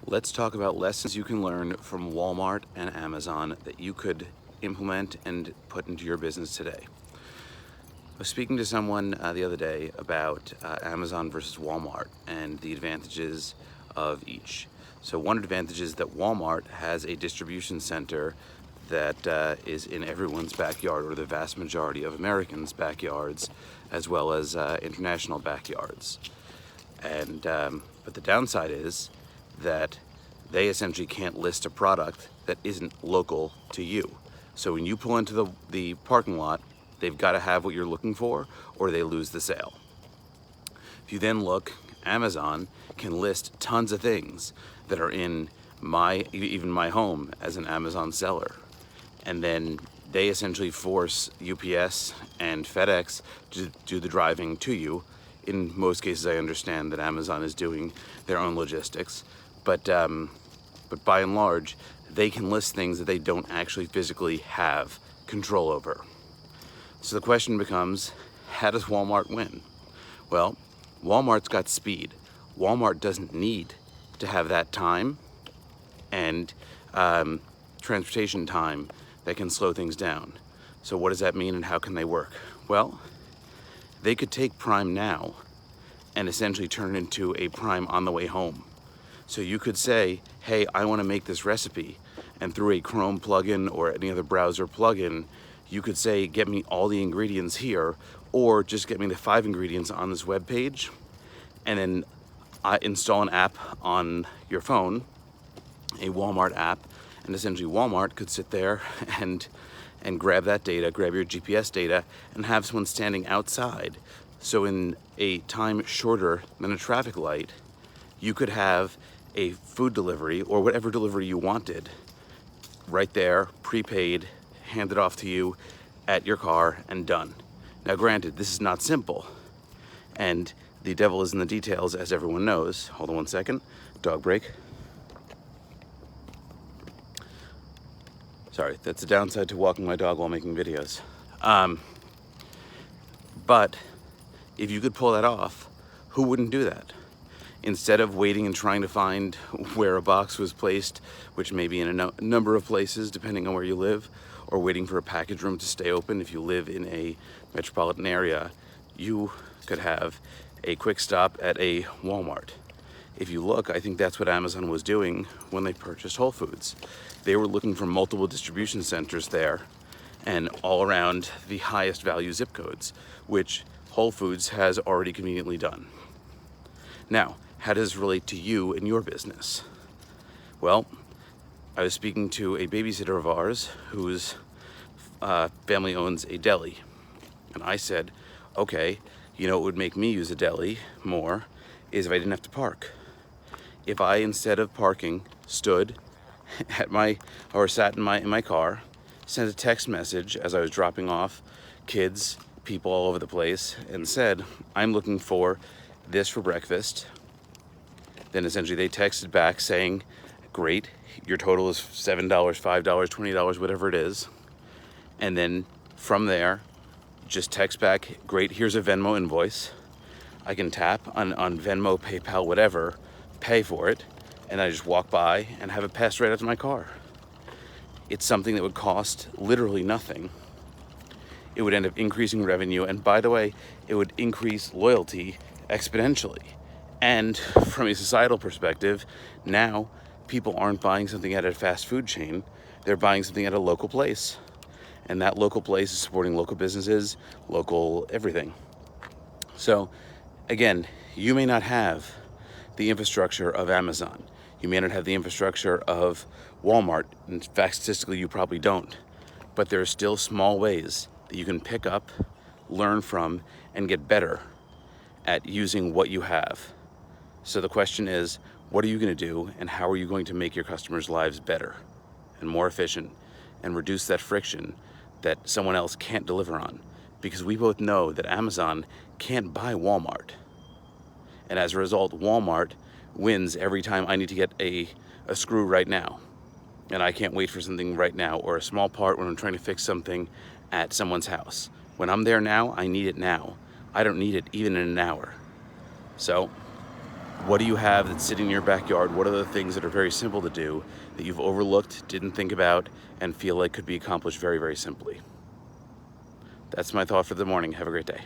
Let's talk about lessons you can learn from Walmart and Amazon that you could implement and put into your business today. I was speaking to someone the other day about Amazon versus Walmart and the advantages of each. So one advantage is that Walmart has a distribution center that is in everyone's backyard, or the vast majority of Americans' backyards, as well as international backyards. And but the downside is that they essentially can't list a product that isn't local to you. So when you pull into the parking lot, they've got to have what you're looking for, or they lose the sale. If you then look, Amazon can list tons of things that are in even my home as an Amazon seller. And then they essentially force UPS and FedEx to do the driving to you. In most cases, I understand that Amazon is doing their own logistics, but by and large, they can list things that they don't actually physically have control over. So the question becomes, how does Walmart win? Well, Walmart's got speed. Walmart doesn't need to have that time and transportation time that can slow things down. So what does that mean, and how can they work? Well, they could take Prime Now and essentially turn it into a Prime on the way home. So you could say, hey, I want to make this recipe, and through a Chrome plugin or any other browser plugin, you could say, get me all the ingredients here, or just get me the 5 ingredients on this web page, and then install an app on your phone, a Walmart app, and essentially Walmart could sit there and grab that data, grab your GPS data, and have someone standing outside. So in a time shorter than a traffic light, you could have a food delivery or whatever delivery you wanted right there, prepaid, handed off to you at your car, and done. Now granted, this is not simple, and the devil is in the details, as everyone knows. Hold on one second, dog break. Sorry, that's the downside to walking my dog while making videos. But if you could pull that off, who wouldn't do that? Instead of waiting and trying to find where a box was placed, which may be in a number of places depending on where you live, or waiting for a package room to stay open if you live in a metropolitan area, you could have a quick stop at a Walmart. If you look, I think that's what Amazon was doing when they purchased Whole Foods. They were looking for multiple distribution centers there and all around the highest value zip codes, which Whole Foods has already conveniently done. Now, how does this relate to you and your business? Well, I was speaking to a babysitter of ours whose family owns a deli. And I said, okay, what would make me use a deli more is if I didn't have to park. If I, instead of parking, stood sat in my car, sent a text message as I was dropping off kids, people all over the place, and said, I'm looking for this for breakfast. Then essentially they texted back saying, great, your total is $7, $5, $20, whatever it is. And then from there, just text back, great, here's a Venmo invoice. I can tap on Venmo, PayPal, whatever, pay for it, and I just walk by and have it passed right out to my car. It's something that would cost literally nothing. It would end up increasing revenue, and by the way, it would increase loyalty exponentially. And from a societal perspective, now people aren't buying something at a fast food chain, they're buying something at a local place. And that local place is supporting local businesses, local everything. So again, you may not have the infrastructure of Amazon. You may not have the infrastructure of Walmart. In fact, statistically, you probably don't. But there are still small ways that you can pick up, learn from, and get better at using what you have. So the question is, what are you going to do, and how are you going to make your customers' lives better and more efficient and reduce that friction that someone else can't deliver on? Because we both know that Amazon can't buy Walmart. And as a result, Walmart wins every time I need to get a screw right now. And I can't wait for something right now, or a small part when I'm trying to fix something at someone's house. When I'm there now, I need it now. I don't need it even in an hour. So What do you have that's sitting in your backyard? What are the things that are very simple to do that you've overlooked, didn't think about, and feel like could be accomplished very, very simply? That's my thought for the morning. Have a great day.